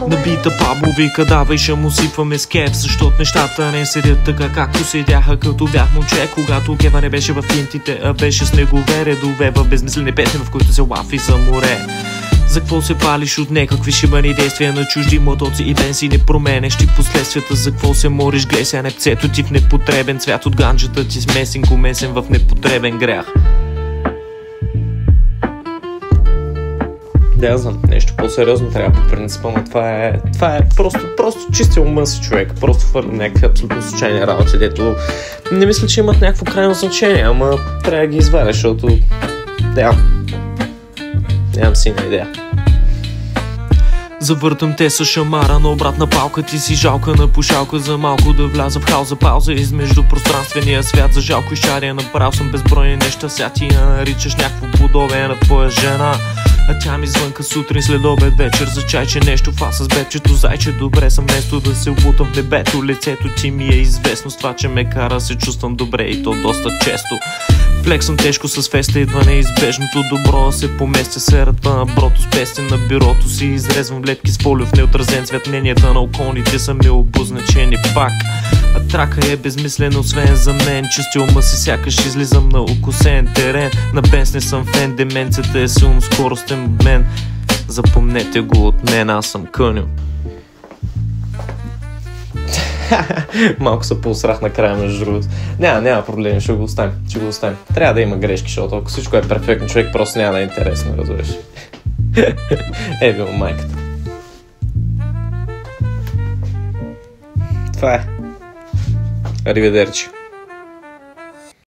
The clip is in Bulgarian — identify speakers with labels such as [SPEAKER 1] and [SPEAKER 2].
[SPEAKER 1] Набита Пабло вика, давай ще му сипваме с кеф, защото нещата не седят така както седяха като бях момче, когато кефа не беше в тинтите, а беше снегове редове в безмислени песни, в които се лафи за море. За какво се палиш от някакви шибани действия на чужди мотоци и бензини, променещи последствията? За какво се мориш, глеся непцето ти в непотребен цвят от ганджата ти смесен комесен в непотребен грях? Да, знам, нещо по-сериозно трябва по принципа, но това е просто чисти ума си човек, просто хвърлям някакви абсолютно случайни работи, дето не мисля, че имат някакво крайно значение, ама трябва да ги извадя, защото нямам сина идея. Завъртам те с шамара на обратна палка, ти си жалка на пушалка за малко да вляза в хаос за пауза измежду пространствения свят. За жалко изчария направил съм безбройни неща, сега ти я наричаш някакво подобие на твоя жена. А тя ми звънка сутрин след обед вечер за чайче, нещо фа с бебчето зайче. Добре съм вместо да се обутам в небето, лицето ти ми е известно с това, че ме кара се чувствам добре и то доста често. Флексам тежко с феста, идва неизбежното добро да се поместя серата на брото с песен на бюрото си. Изрезвам лепки с полив неотразен цвет, мненията на околните са ми обозначени пак. А трака е безмислен освен за мен, чисти ума си сякаш излизам на укосен терен. На бенс не съм фен, деменцията е силно скоростен обмен. Запомнете го от мен, аз съм Къньо. Малко се поусрах накрая между другото. Няма проблеми, ще го оставим. Трябва да има грешки, защото ако всичко е перфектно, човек просто няма да е интересно, разбираш. Бил майката. Това е. Ариведерчи.